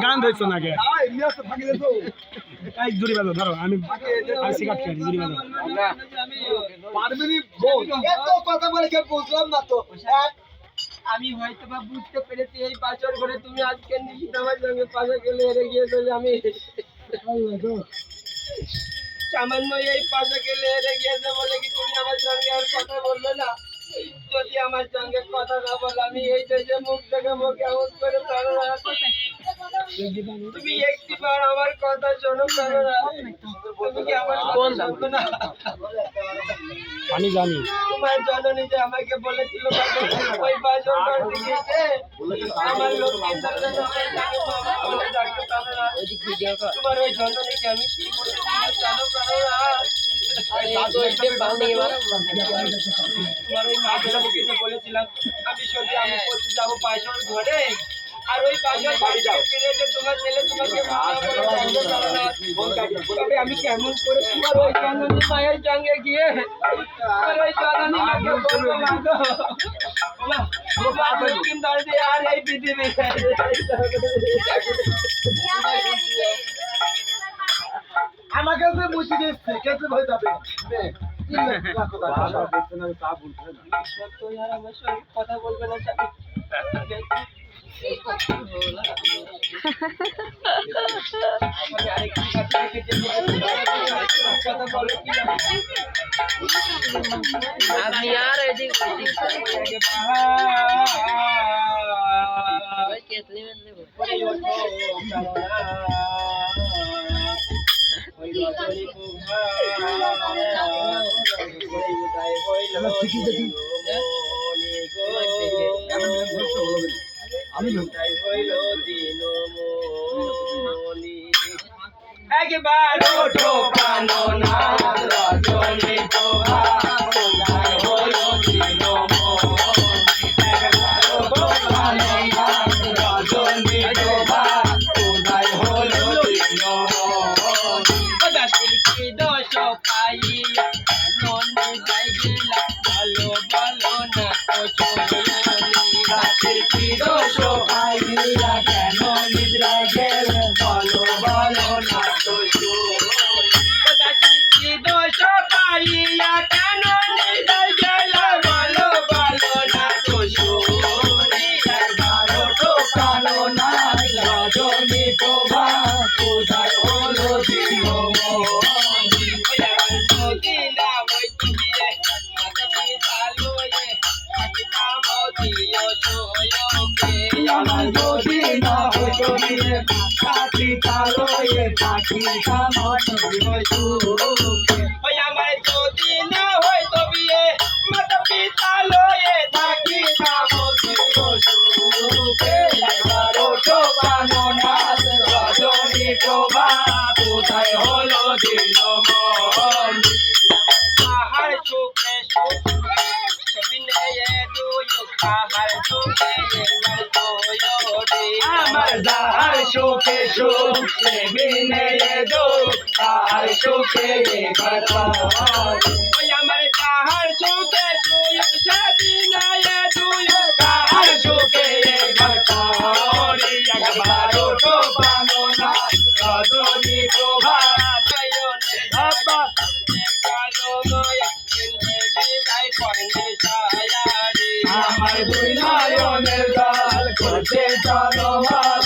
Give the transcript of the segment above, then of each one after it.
গান ধরছো নাকি জুড়ি বাজো ধরো আমি সিগারেট খাই জুড়ি বাজো কথা বলে কেউ বুঝলাম না তো। আমি হয়তো বা বুঝতে পেরেছি এই 5 বছর ধরে তুমি আজকে নিশিত আমার সঙ্গে পাশে গেলে হেরে গিয়েছো। আমি সামান্য এই পাশে গেলে হেরে গিয়েছে বলে কি তুমি আমার সঙ্গে আর কথা বলবে না? যদি আমার সঙ্গে কথা না বল আমি এই দেশে মুখ থেকে মুখ এমন করে তুমি একটিবার আমার কথা শোনো না। তুমি কি আমার কোন জানতো না? আমি জানি তোমার জননী যে আমাকে বলেছিল ওই বাসর করতে গিয়েছে আমার লোক তোমার ওই জননীকে আমি কি বলেছিলাম জানো প্রাণরা? তোমার ওই মাকে বলেছিলাম আমি সত্যি আমি পড়তে যাবো বাসর ঘরে আর ওই বাসর বাড়ি ফিরে যে তোমার ছেলে তোমাকে তবে আমি কেমন করে তোমার ওই জননী মায়ের সঙ্গে গিয়ে আর ওই জননী মাকে বলবো মাগো আর এই পৃথিবী আমাকে মুছে দিচ্ছে কেটে ভয় যাবে কথা বলবে না আপনি আর ওরে ওঠো প্রাণনা ওই রজনী প্রভা ওই উদয় হইল আমি উদয় হইল দিনমণি একবার ওঠো প্রাণনা রজনী প্রভা উদয় হইল দিনমণি একবার ওঠো প্রাণনা রজনী প্রভা উদয় হইল দিনমণি দাসীর কি দোষ পাইয়া ননে যাই গেলা ভালো বলো না তো চলনি দাসীর কি দোষ পাইয়া কেন নিদ্রায় গেলে বলো বলো না তো চলনি দাসীর কি দোষ পাইয়া কেন নিদ্রায় গেলে বলো বলো না তো চলনি একবার ওঠো প্রাণনা রজনী প্রভা উদয় হলো দিনমণি আমার যদি না হইতো বিয়ে পাখি তালয়ে পাখি কামন সুখে ওই আমার যদি না হইতো বিয়ে মাতা পিতা লয়ে থাকি কামন সুখে একবার ওঠো প্রাণনা রজনী প্রভা উদয় হলো দিনমণি আহার সুখে সুখে বিনয়ে দুয়ো আহার সুখে আমার যাহার সুখে সুখে বিনয়ে দো আহার সুখে ওই আমার যাহার সুখে সুখ সে বিনয়ে দুয়ো আহার সুখে ঘরকরি একবার ওঠো প্রাণনা রজনী প্রভা বাবা আমার দুই নয়নের জল করতে চলমান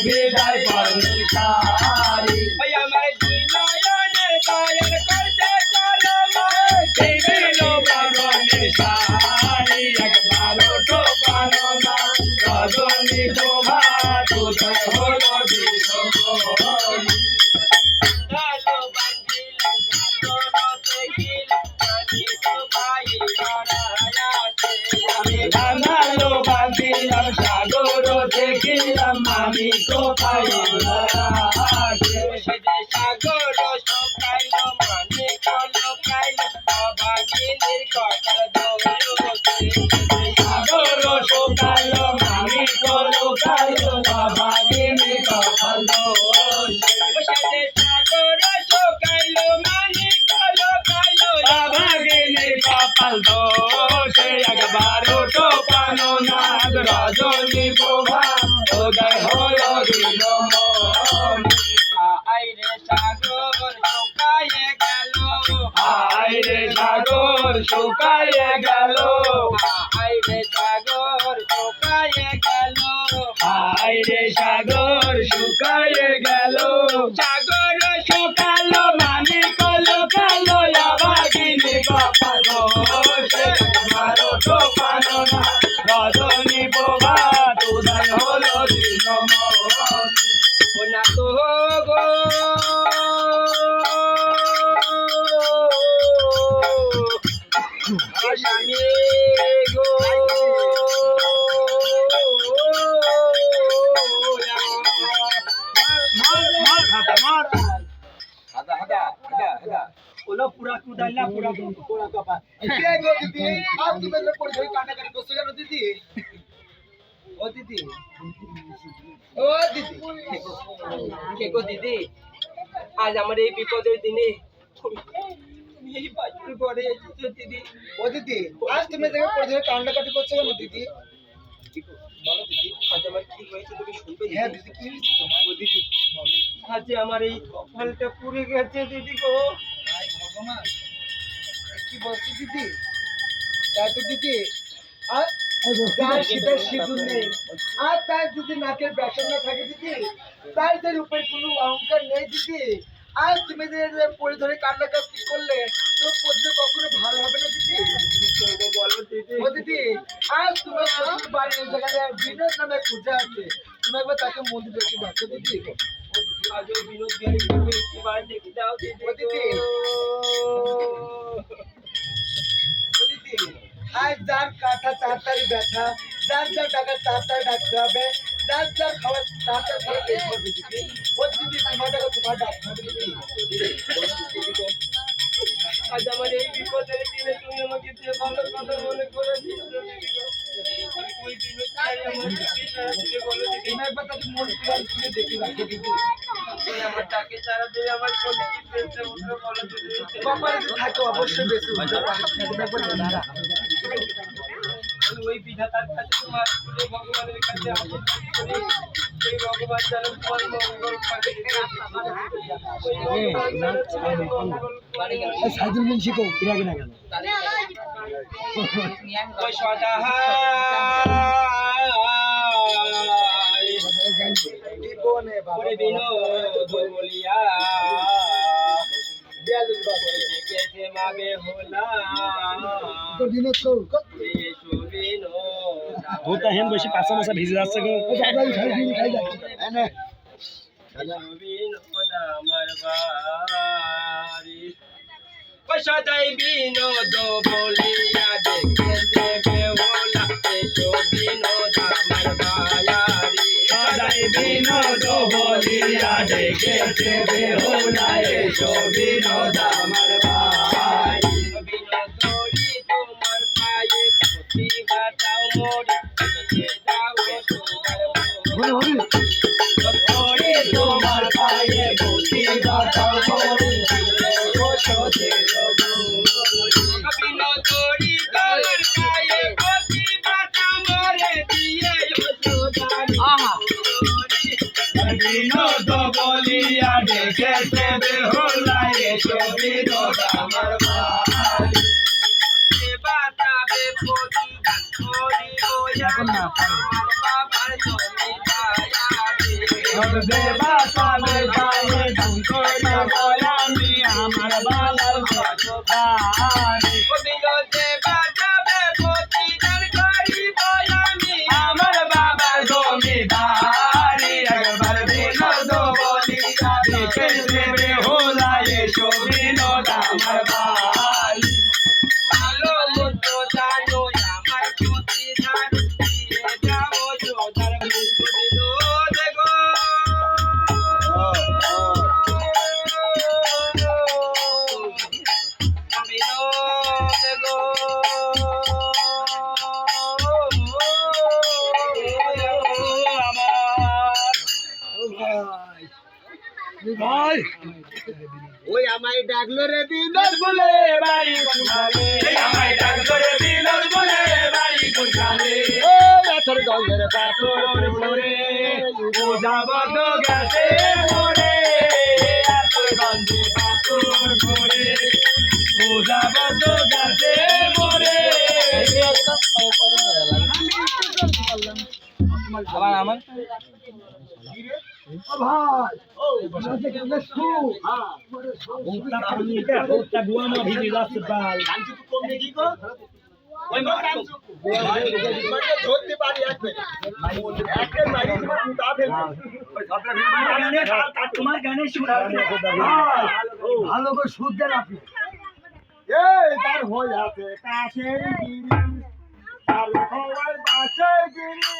বিদায় পড়ে সারি আমার দুই নয়নের জল করতে চলমান বাগনের সারি একবার ওঠো প্রাণনা রজনী প্রভা উদয় হলো দিনমণি জানালো বাঁধিলাম সাগর দেখিলাম আমি কোথায় সাগর শুকাইল মানে কলো খাইল অভাগিনীর কপাল সাগর শুকাইল মানে কলো খাইল অভাগিনীর কপাল সাগর শুকাইল মানে কলো খাইল অভাগিনীর কপাল দোষে একবার ওঠো প্রাণনা রজনী প্রভা উদয় হলো দিনমণি আয় রে সাগর শুকায়ে গেল আয় রে সাগর শুকায়ে গেল আয় রে সাগর শুকায়ে গেল আয় রে সাগর শুকায়ে গেল সাগর শুকালো মানে কলো কালো অভাগিনী কপাল দোষে একবার ওঠো প্রাণনা রজনী প্রভা উদয় হলো দিনমণি ওনা তো গো স্বামী গো ওলা পুরা কুদাইলা পুরা পুরা কপা কে গো দিদি আজ তুমি এত পড়ে ধরে কান্নাকাটি করছো কেন দিদি ও দিদি ও দিদি কে গো দিদি আজ আমার এই বিপদের দিনে তুমি এই বাড়ির ঘরে এসেছো দিদি ও দিদি আজ তুমি এত পড়ে ধরে কান্নাকাটি করছো কেন দিদি বলো দিদি আজ আমার কি হয়েছে তুমি শুনবে হ্যাঁ দিদি কি হয়েছে তোমার ও দিদি আজ আমার এই কপালটা পুড়ে গেছে দিদি গো আয় ভগবান কি বলছো দিদি তাই তো দিদি আর যার শীতের সিঁদুর নেই আর তার যদি নাকের বেসন না থাকে দিদি তার উপরে কোনো অহংকার নেই দিদি আর তুমি যে পড়ে ধরে কান্নাকাটি করলে তো পড়তে কখনো ভালো হবে না দিদি। কি করবো বলো দিদি? ও দিদি, আর তোমার শ্বশুর বাড়ির জায়গায় বিনোদ নামে পূজা আছে, তুমি একবার তাকে মন্দিরে একটু ডাকো দিদি। আজ ওই বিনোদ বিহারীকে একটিবার দেখে দাও দিদি। ও দিদি, ও দিদি, আর যার কাঁথা তাড়াতাড়ি ব্যথা, যার যার টাকা তাড়াতাড়ি ডাকতে হবে, যার যার খাবার তাড়াতাড়ি খাবার দেখতে হবে দিদি। ও দিদি, তোমার টাকা তোমার ডাকতে হবে দিদি। আজ আমার এই বিপদের দিনে তুমি আমাকে যে ভালো কথা মনে করে দিয়েছো দিদি গো। ওই বিনোদ বিহারী আমার দিদি ছাড়া দিবে বলো দিদি? তুমি একবার তাকে মন্দিরে খুলে দেখে রাখো দিদি। ওই আমার টাকে ছাড়া দিলে আমার কোনে কি পেতে উঠবে বলো দিদি? বাবা যদি থাকে অবশ্যই বেশি উঠবে। তুমি একবার দাঁড়া। আমি ওই বিধাতার কাছে তোমার পুরো ভগবানের কাছে হাত করি, সেই ভগবান যেন তোমার মঙ্গল করে। ওই ভগবান যেন তোমার মঙ্গল করে। সাইদুল মিন শিখো বিরাগি না কেন ওই সদাহায় জীবনে বাবা ওরে বিনোদ বলিয়া বিয়াল্লিশ বছর। কেছে মাগে হোলা তো বিনোদ তো এসো বিনোদ ভূতা হেন বসে পাঁচা মাসা ভিজে যাচ্ছে গো এনে এসো বিনোদ আমার বাড়ি। ওই সদাই বিনোদ বলিয়া দেখেছে বেহুলা এসো বিনোদ আমার বাড়ি। সদাই বিনোদ বলিয়া ডেকেছে বেহুলা এসো বিনোদ আমার ভাই। বিনোদরি তোমার পায়ে প্রতিভাটাও মোরে দিয়ে যাও তোমার ওরে তোমার পায়ে বুদ্ধি বাতা মোরে বসতে বিনোদরি তোমার পায়ে প্রতিভাটাও মোরে দিয়ে বিনোদ বলিয়া ডেকেছে বেহুলা এসো বিনোদ আমার ভাই। বাতাবে প্রতিদান করিব আমার বাবার জমি দেবা সালে গায়ে ধুঁকোনা বয়ামি আমার বালার ভাই। বিনোদে বাতাবে প্রতিদান করিব আমি আমার বাবার জমিদারি একবার বিনোদ বলিয়া ডেকেছে বেহুলা এসো বিনোদ আমার ভাই। ভালো মতো জানো আমার প্রতিদান দিয়ে যাও যোদার বিনোদ গো। বিনোদ গো ভাই ওই আমায় ডাকলো রে বিনোদ বলে বাড়ি কোনখানে আমায় ডাক করে বিনোদ বলে বাড়ি কোনখানে তোর গঙ্গের তোর ভরে ও যাবত গেছে মরে তোর গন্ধে পাথর ভরে ও যাবত গেছে মরে। আবার আমার ভাই ভিজে যাচ্ছে পাল ধরতে পারি তোমার গানে সুর ভালো করে সুদ দেন আপনি। তার হয়ে আছে কাশের গিরি, তার হওয়ার বাসের গিরি,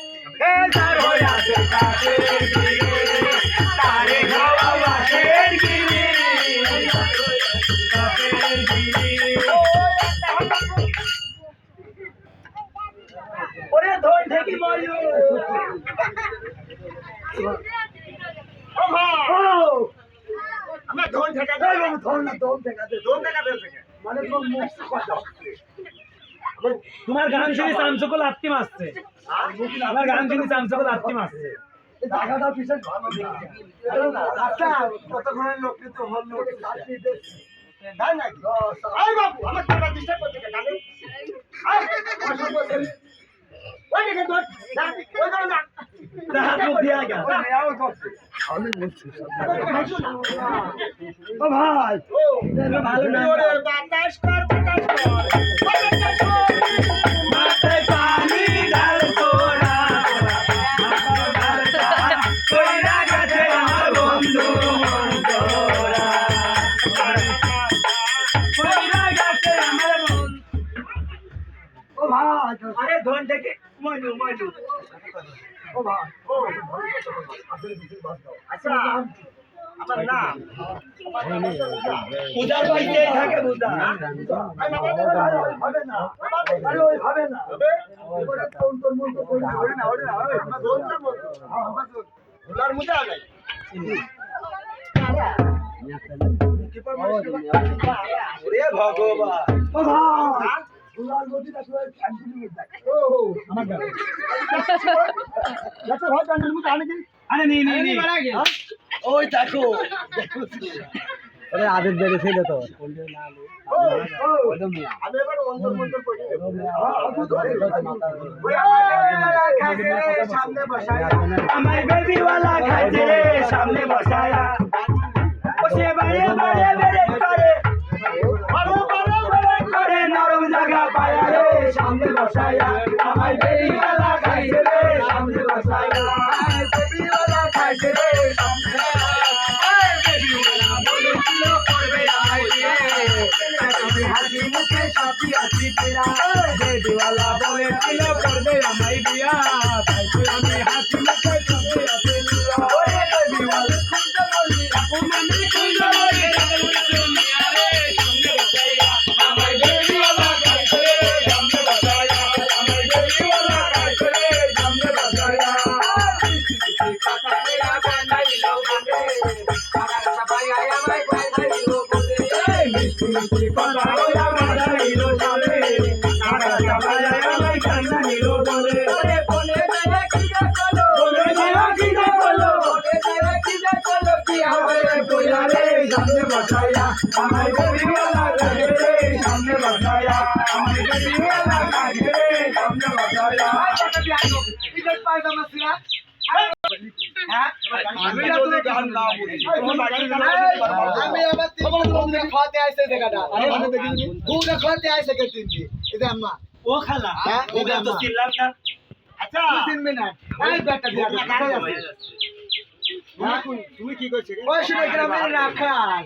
তার হয়ে আছে কাছের গিরি, তারে খাওয়া বাসের গিরি, কাছের গিরি। ওরে ধন থেকে মরলো আমরা ধন ঠেকাতে ধন না ধন ঠেকাতে মানে তোমার মুখ কথা তোমার গান শুনে চামচকল আত্মি মারছে, আমার গান শুনে চামচকল আত্মি মারছে। টাকাটা পিছনে আচ্ছা কতক্ষণের লোক তো হল তাই নাকি? বাবু আমার টাকা ডিস্টার্ব করতে গেলে ওই দেখে ধর ওই ধর না হাত মুখ দিয়া গা আমি বলছি ও ভাই ভালো না বাতাস কর মাথায় পানি ঢাল তোরা কইরা গেছে আমার বন্ধু মন্তরা কইরা গেছে আমার বন্ধু ও ভাই আরে ধন থেকে মনু ও ভাই ও আচ্ছা আমার নাম উদার বাইতে থাকে বুদা হবে না আরে ওই হবে না ওটা কোন কোন মন কোন হবে না ওরে না আমরা দোল করব আমরা দোলার মুজা নাই ওরে ভগবান ও ভাই দোলার গদিটা সবাই ফ্যান্সি দেখ ও আমার গা যাতে ভাই কান্ডের মুজা আনে কি আরে নি ওই দেখো আরে আদেশ বেড়ে ছিল তো ও আমি এবার অন্তর মন্তর করি সামনে বসায় আমার বেবিওয়ালা খাইছে রে সামনে বসায়া বসে বাড়ে বাড়ে বেরে করে বেরে করে নরম জায়গা পায়া রে সামনে বসায়া আমার বেবিওয়ালা খাইছে রে সামনে বসায়া বেবিওয়ালা খাইছে রে সামনে বেবিওয়ালা বলেছিল করবে আইয়ে আমি হাসি মুখে সাথী আছি তেরা বেবিওয়ালা বলেছিল করবে আমায় বিয়া তাই তো আমি হাসি মুখে সাথী আছি তেরা ওরে বেবিওয়ালা খুঁজে বলি আপু মানে খুঁজে বলি তুমি আরে সামনে বসায়া আমায় বেবিওয়ালা খাইছে রে সামনে বসায়া আমায় বেবিওয়ালা খাইছে রে সামনে বসায়া কাকা মেরা বানাই লো বলে কাকা সবাই আয়া আমায় বানাই লো বলে মিষ্টি মিষ্টি কথা ওয়া বানাই লো চলে কাকা সবাই আয়া আমায় বানাই লো বলে ওরে বলে মেরা কি যা চলো বলে মেরা কি যা চলো বলে মেরা কি যা চলো কি হবে কইরা রে সামনে বসায়া আমায় বেবিওয়ালা লাগে রে সামনে বসায়া আমায় বেবিওয়ালা লাগে রে সামনে বসায়া ইজত পায়জামা সিরা আমি যদি গান না বলি আমি আবার তিন খাওয়াতে আইছে জায়গাটা দুধে খাওয়াতে আইছে কে তিন এটা আম্মা ও খালা হ্যাঁ ওদের তো চিনলাম না আচ্ছা 3 মিনিট এই ব্যাটা দিয়া তুমি কি করছো ওই শুনে গ্রামের রাখাল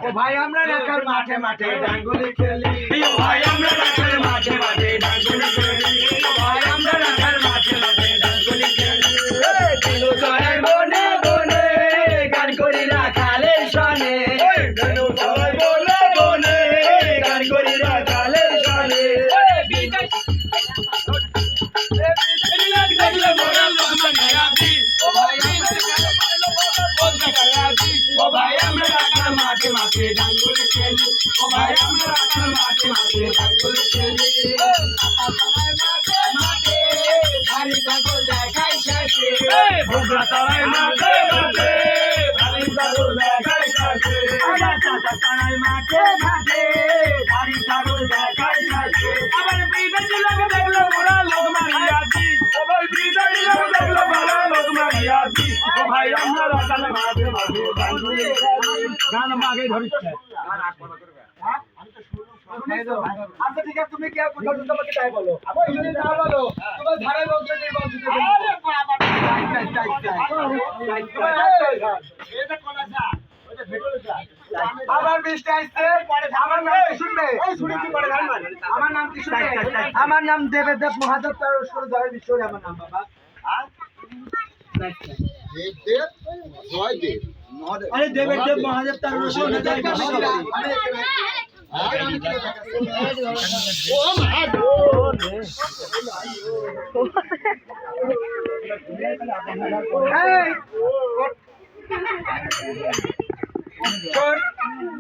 ও ভাই আমরা রাখাল মাঠে মাঠে ডাঙ্গুলি খেলি ও ভাই আমরা রাখাল মাঠে মাঠে ডাঙ্গুলি খেলি ও ভাই আমরা রাখাল মাঠে মাঠে ডাঙ্গুলি খেলি দিলু চড়াই বনে বনে গান করি রাখালের সনে দিলু চড়াই বনে বনে গান করি রাখালের সনে ও ভাই আমরা রাখাল মাঠে মাঠে ডাঙ্গুলি খেলি ও ভাই আমরা রাখাল মাঠে মাঠে ডাঙ্গুলি খেলি মাঠে ভারী ছাগল দেখাই শেষে ভোগরা তলায় মাঠে মাঠে ভারী ছাগল দেখাই শেষে আবার চাচা তলায় মাঠে মাঠে ভারী ছাগল দেখাই শেষে আবার বিদেশি লোক দেখলো মোরা লোক মারিয়াছি ও ভাই বিদেশি লোক দেখলো মোরা লোক মারিয়াছি ও ভাই আমরা রাখাল মাঠে মাঠে ডাঙ্গুলি খেলি গান মাগে ধরিস আচ্ছা ঠিক আছে তুমি কি আর কোথাও তোমাকে তাই বলো আমার যদি না বলো তোমার ধারে বলতে নেই বলতে দেবে আরে বাবা আমার মিষ্টি আসছে আমার নাম কি শুনবে আমার নাম কি শুনবে আমার নাম দেবেদেব মহাদেব তার ধরে বিশ্বরে আমার নাম বাবা আরে দেবের দেব মহাদেব তার রসুন যায়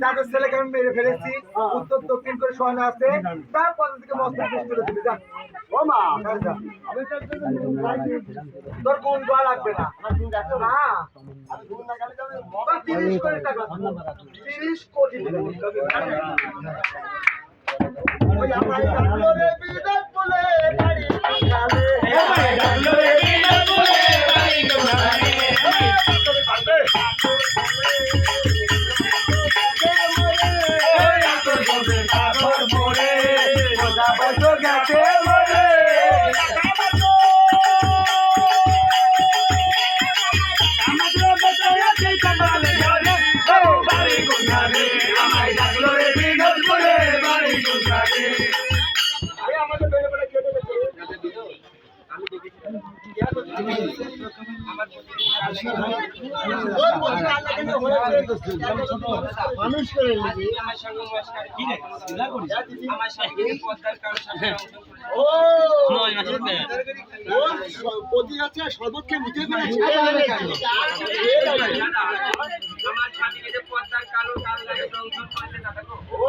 তাদের ছেলেকে আমি মেরে ফেলেছি উত্তর দক্ষিণ করে শোয়ানো আছে তারপর থেকে মস্ত করে দিবি যা ও মা তোর কোন দোয়া লাগবে না না 30 কোটি টাকা 30 কোটি ওই আমার ডাক্তারে বিদাত বলে বাড়ি খালে আমার তোর প্রতি আল্লাহ কেন হয়েছে মানুষ করে নিবি আমার সঙ্গে নমস্কার কি রে আমার সঙ্গে পদ্মার কারো সাথে অংশগ্রহণ করেছে। ও ওর প্রতি আছে সর্বক্ষে মুখে ফেলেছে দাদা, আমার স্বামীকে যে পদ্মার কালো কাল লাগে দংশন করেছে দাদা গো। ও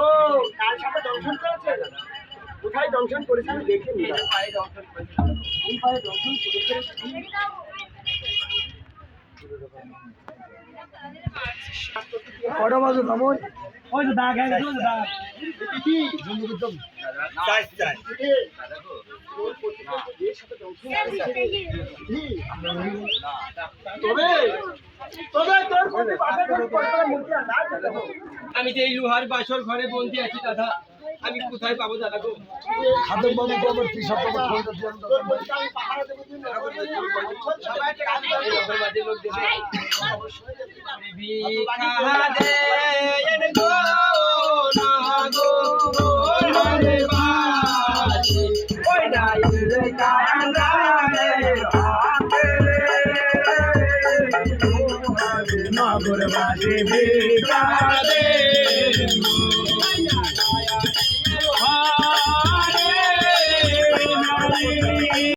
কার সাথে দংশন করেছে কোথায় দংশন করেছে আমি দেখিনি এই যে পায়ে দংশন করেছে। কোন পায়ে দংশন করেছে কটা বাজে নামো ওই তো দাগ আছে তো দাগ কি জন্য একদম দাদা, দাদা গো, তোর প্রতি এর সাথে দংশন করেছে কি তবে তবে তোর প্রতি বাধা করে পড়তে মুখে না দাদা গো আমি যে এই লোহার বাসর ঘরে বন্দি আছি দাদা, আমি কোথায় পাবো দাদা গো? খাদম বাবু তো আমার কি সব কথা বলতে দিন তোর বলতে আমি পাহারা দেব দিন সবাই কাজ এই করে লোকের মাঝে লোক দেবে বিখা দে এর গো না গো রে বাসি ওই নাই রে কান্দা রে নগর বাসে ভিক্ষা দে হা